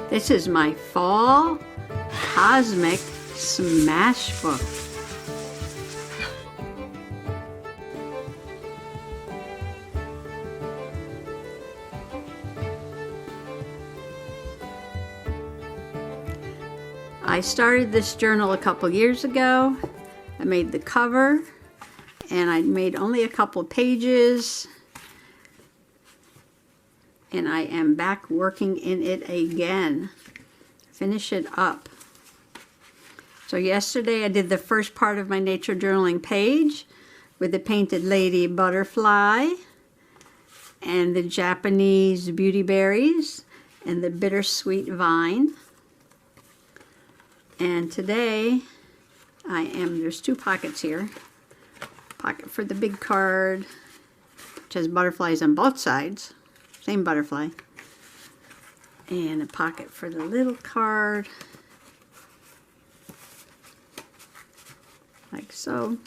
This is my fall cosmic smash book. I started this journal a couple years ago. I made the cover and I made only a couple pages, and I am back working in it again. Finish it up. So yesterday I did the first part of my nature journaling page with the painted lady butterfly and the Japanese beauty berries and the bittersweet vine. And today there's two pockets here. Pocket for the big card, which has butterflies on both sides, same butterfly. And a pocket for the little card, like so.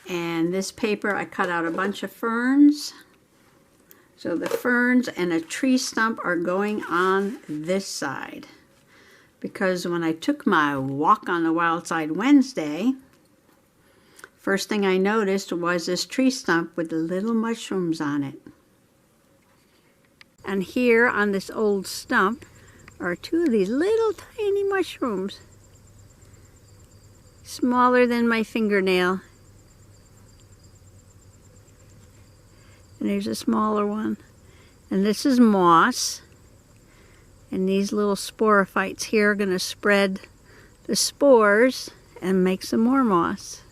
And this paper, I cut out a bunch of ferns. So the ferns and a tree stump are going on this side. Because when I took my walk on the wild side Wednesday, first thing I noticed was this tree stump with the little mushrooms on it. And here on this old stump are two of these little tiny mushrooms, smaller than my fingernail. And there's a smaller one. And this is moss. And these little sporophytes here are going to spread the spores and make some more moss.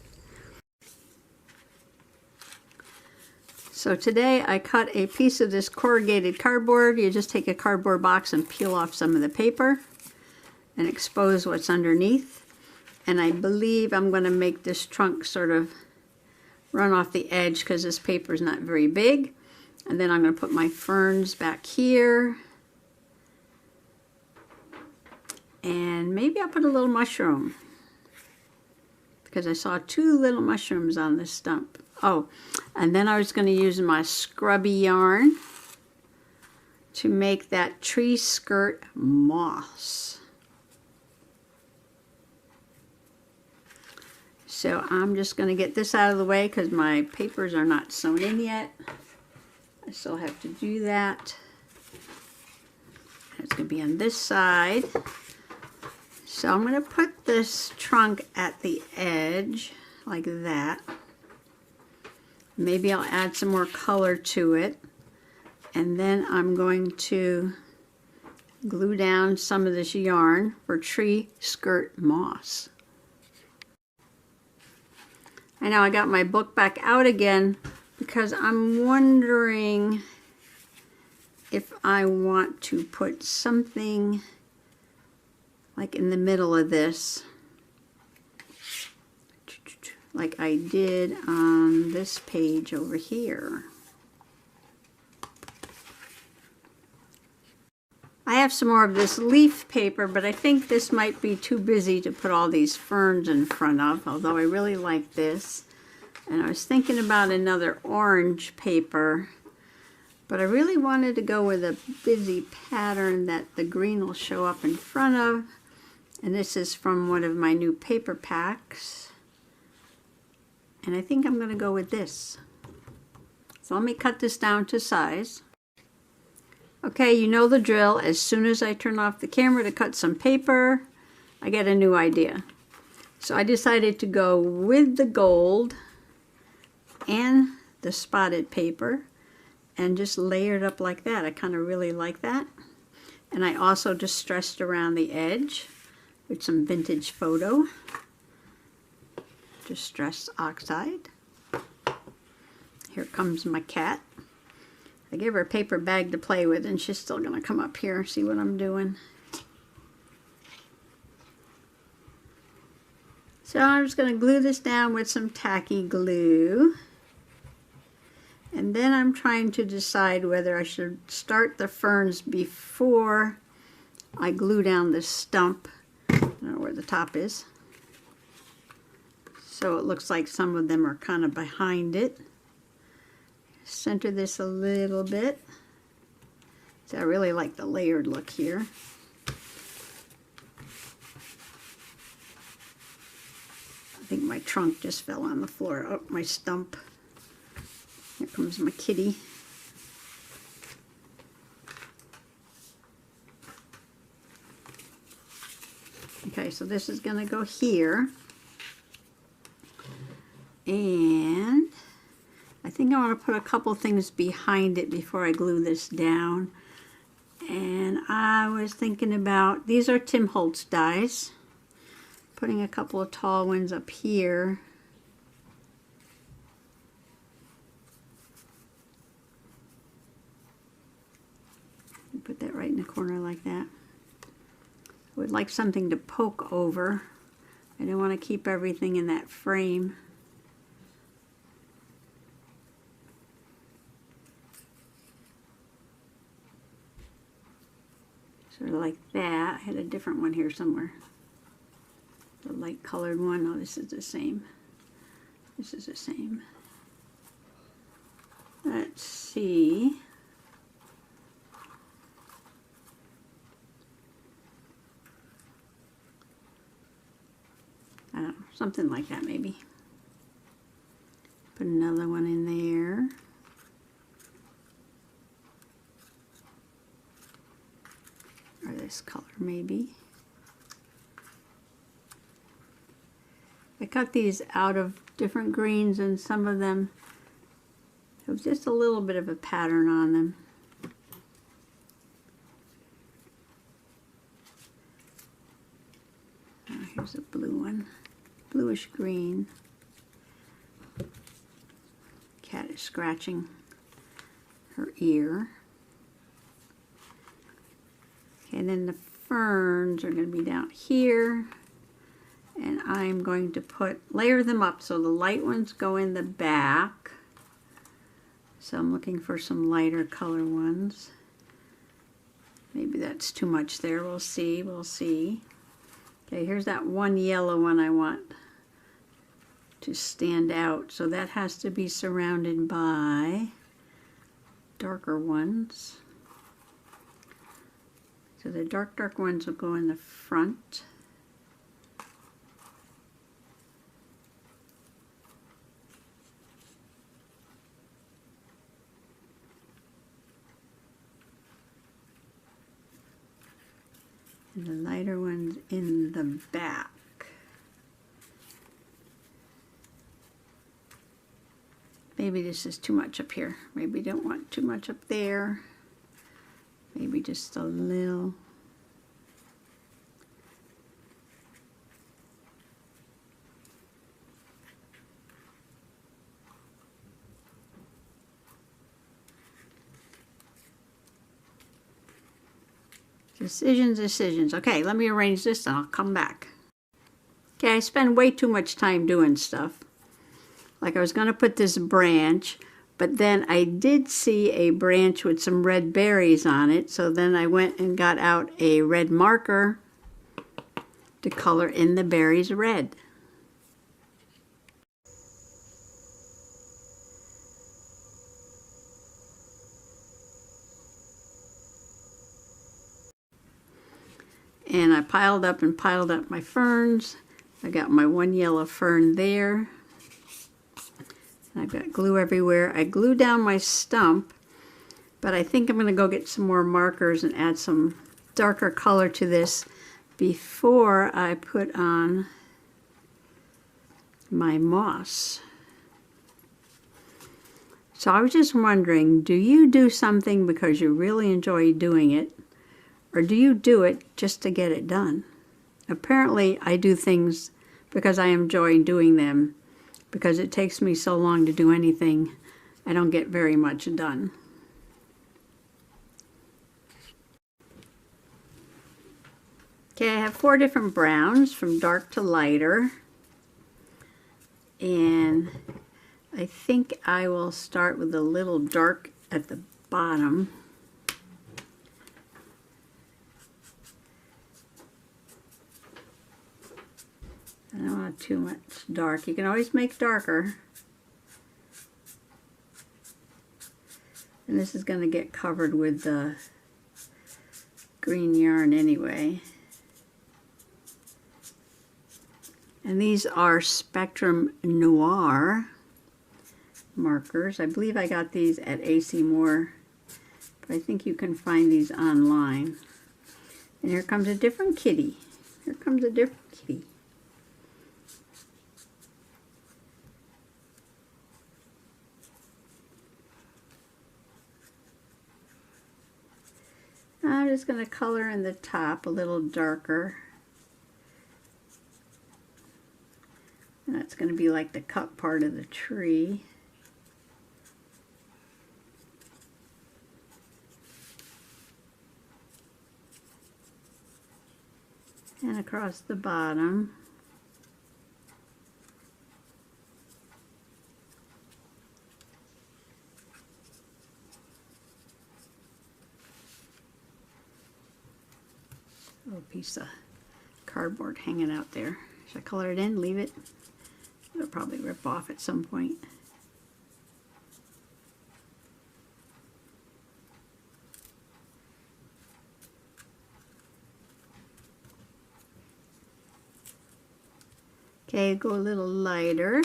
So today I cut a piece of this corrugated cardboard. You just take a cardboard box and peel off some of the paper and expose what's underneath. And I believe I'm going to make this trunk sort of run off the edge because this paper is not very big. And then I'm going to put my ferns back here. And maybe I'll put a little mushroom because I saw two little mushrooms on this stump. Oh, and then I was going to use my scrubby yarn to make that tree skirt moss. So I'm just going to get this out of the way because my papers are not sewn in yet. I still have to do that. It's going to be on this side. So I'm going to put this trunk at the edge like that. Maybe I'll add some more color to it. And then I'm going to glue down some of this yarn for tree skirt moss. I know I got my book back out again because I'm wondering if I want to put something like in the middle of this, like I did on this page over here. I have some more of this leaf paper, but I think this might be too busy to put all these ferns in front of, although I really like this. And I was thinking about another orange paper, but I really wanted to go with a busy pattern that the green will show up in front of. And this is from one of my new paper packs. And I think I'm going to go with this. So let me cut this down to size. Okay, you know the drill. As soon as I turn off the camera to cut some paper, I get a new idea. So I decided to go with the gold and the spotted paper and just layer it up like that. I kind of really like that. And I also distressed around the edge with some vintage photo, distress oxide. Here comes my cat. I gave her a paper bag to play with and she's still gonna come up here and see what I'm doing. So I'm just gonna glue this down with some tacky glue. And then I'm trying to decide whether I should start the ferns before I glue down the stump. I don't know where the top is. So it looks like some of them are kind of behind it. Center this a little bit. So I really like the layered look here. I think my trunk just fell on the floor. Oh, my stump. Here comes my kitty. Okay, so this is going to go here. And I think I want to put a couple things behind it before I glue this down. And I was thinking about, these are Tim Holtz dies. Putting a couple of tall ones up here. Put that right in the corner like that. I would like something to poke over. I don't want to keep everything in that frame. Sort of like that. I had a different one here somewhere. The light colored one. Oh, this is the same. This is the same. Let's see. I don't know, something like that maybe. Put another one in there. Or this color maybe. I cut these out of different greens, and some of them have just a little bit of a pattern on them. Oh, here's a blue one. Bluish green. Cat is scratching her ear. Okay, and then the ferns are going to be down here. And I'm going to layer them up so the light ones go in the back. So I'm looking for some lighter color ones. Maybe that's too much there. We'll see. We'll see. Okay, here's that one yellow one I want to stand out. So that has to be surrounded by darker ones. So the dark ones will go in the front. And the lighter ones in the back. Maybe this is too much up here. Maybe don't want too much up there. Maybe just a little. Decisions. Okay, let me arrange this and I'll come back. Okay, I spend way too much time doing stuff. Like I was going to put this branch, but then I did see a branch with some red berries on it, so then I went and got out a red marker to color in the berries red. And I piled up my ferns. I got my one yellow fern there. And I've got glue everywhere. I glued down my stump, but I think I'm going to go get some more markers and add some darker color to this before I put on my moss. So I was just wondering, do you do something because you really enjoy doing it? Or do you do it just to get it done? Apparently, I do things because I enjoy doing them. Because it takes me so long to do anything, I don't get very much done. Okay, I have 4 different browns from dark to lighter. And I think I will start with a little dark at the bottom. I don't want too much dark. You can always make darker. And this is going to get covered with the green yarn anyway. And these are Spectrum Noir markers. I believe I got these at AC Moore, but I think you can find these online. And here comes a different kitty. Here comes a different kitty. I'm just going to color in the top a little darker. And that's going to be like the cut part of the tree. And across the bottom. A little piece of cardboard hanging out there. Should I color it in? Leave it? It'll probably rip off at some point. Okay, go a little lighter.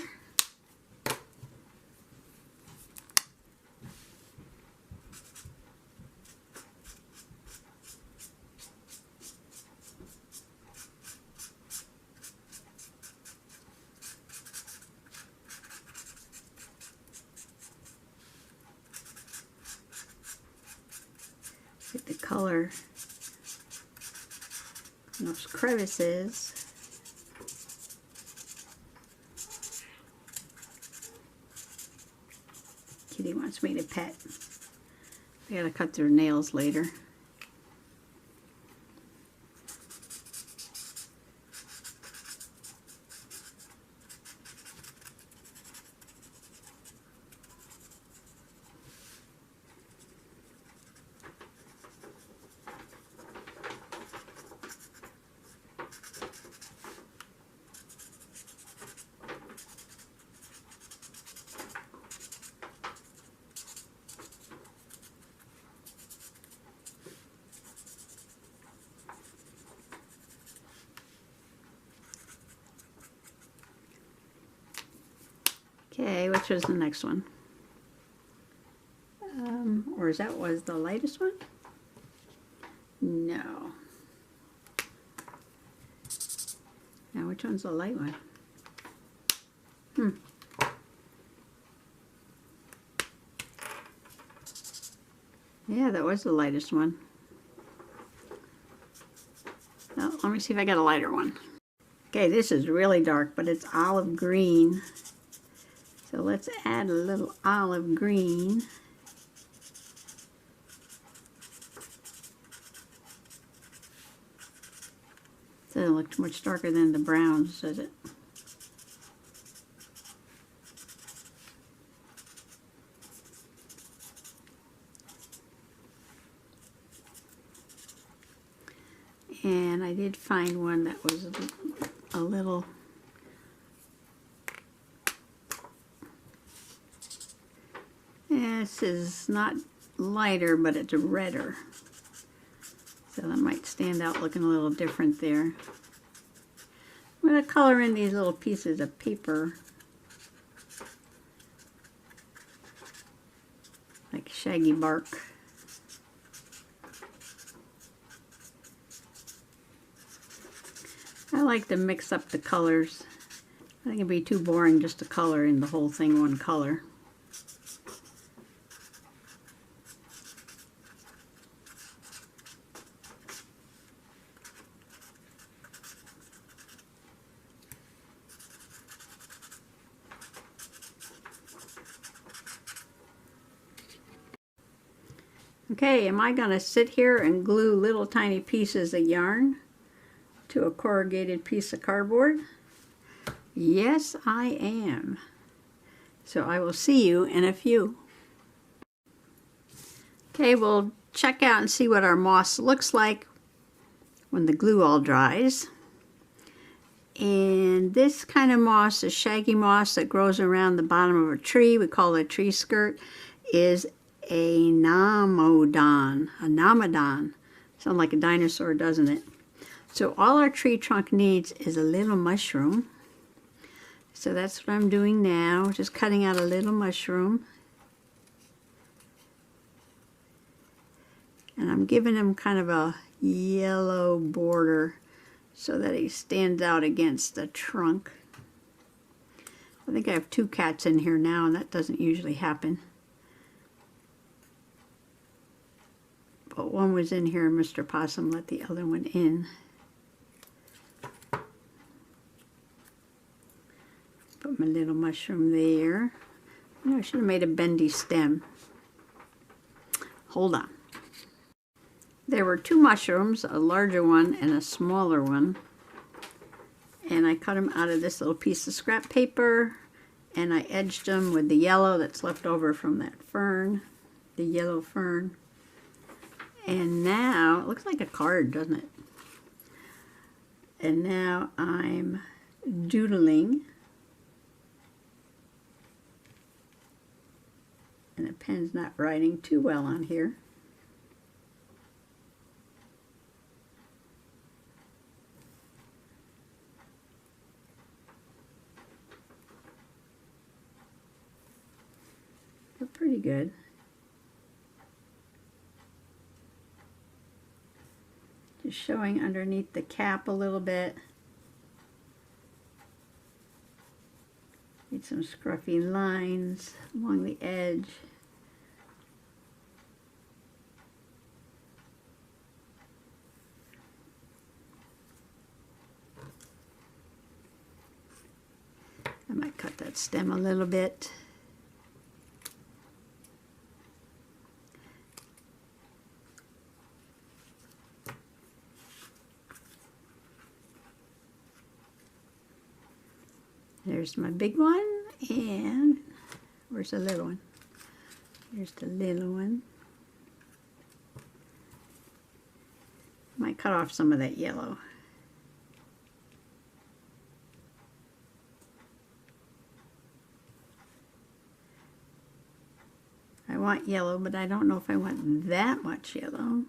Get the color in those crevices. Kitty wants me to pet. I gotta cut their nails later. Okay, which was the next one? Or is that was the lightest one? No. Now, which one's the light one? Yeah, that was the lightest one. Well, let me see if I got a lighter one. Okay, this is really dark, but it's olive green. So let's add a little olive green. Doesn't look much darker than the browns, does it? And I did find one that was a little this is not lighter, but it's redder. So that might stand out looking a little different there. I'm going to color in these little pieces of paper. Like shaggy bark. I like to mix up the colors. I think it'd be too boring just to color in the whole thing one color. Okay, am I going to sit here and glue little tiny pieces of yarn to a corrugated piece of cardboard? Yes, I am. So I will see you in a few. Okay, we'll check out and see what our moss looks like when the glue all dries. And this kind of moss, a shaggy moss that grows around the bottom of a tree, we call it a tree skirt, is a namadon. Sounds like a dinosaur, doesn't it? So all our tree trunk needs is a little mushroom. So that's what I'm doing now, just cutting out a little mushroom. And I'm giving him kind of a yellow border so that he stands out against the trunk. I think I have 2 cats in here now, and that doesn't usually happen. But one was in here and Mr. Possum let the other one in. Put my little mushroom there. Oh, I should have made a bendy stem. Hold on. There were 2 mushrooms, a larger one and a smaller one. And I cut them out of this little piece of scrap paper, and I edged them with the yellow that's left over from that fern, the yellow fern. And now, it looks like a card, doesn't it? And now I'm doodling. And the pen's not writing too well on here. They're pretty good. Just showing underneath the cap a little bit. Need some scruffy lines along the edge. I might cut that stem a little bit. There's my big one, and where's the little one? Here's the little one. Might cut off some of that yellow. I want yellow, but I don't know if I want that much yellow.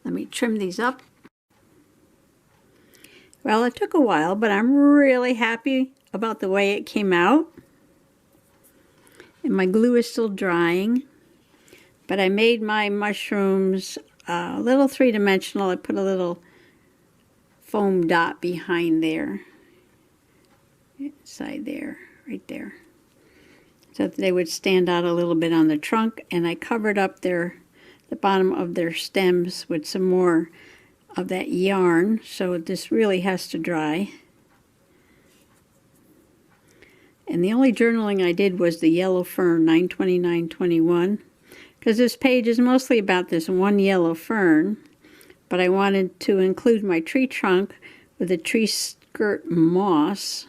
Let me trim these up. Well, it took a while, but I'm really happy about the way it came out. And my glue is still drying. But I made my mushrooms a little three-dimensional. I put a little foam dot behind there. Inside there, right there. So that they would stand out a little bit on the trunk. And I covered up the bottom of their stems with some more of that yarn. So this really has to dry. And the only journaling I did was the yellow fern, 9/29/21. Because this page is mostly about this one yellow fern, but I wanted to include my tree trunk with the tree skirt moss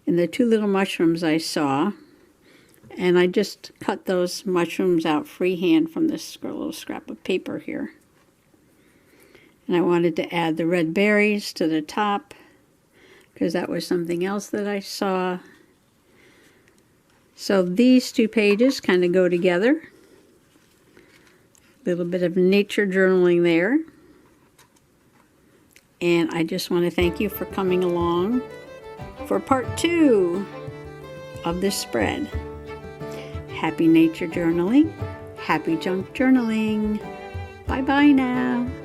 and the 2 little mushrooms I saw. And I just cut those mushrooms out freehand from this little scrap of paper here. And I wanted to add the red berries to the top, because that was something else that I saw. So these 2 pages kind of go together. Little bit of nature journaling there. And I just want to thank you for coming along for part 2 of this spread. Happy nature journaling. Happy junk journaling. Bye-bye now.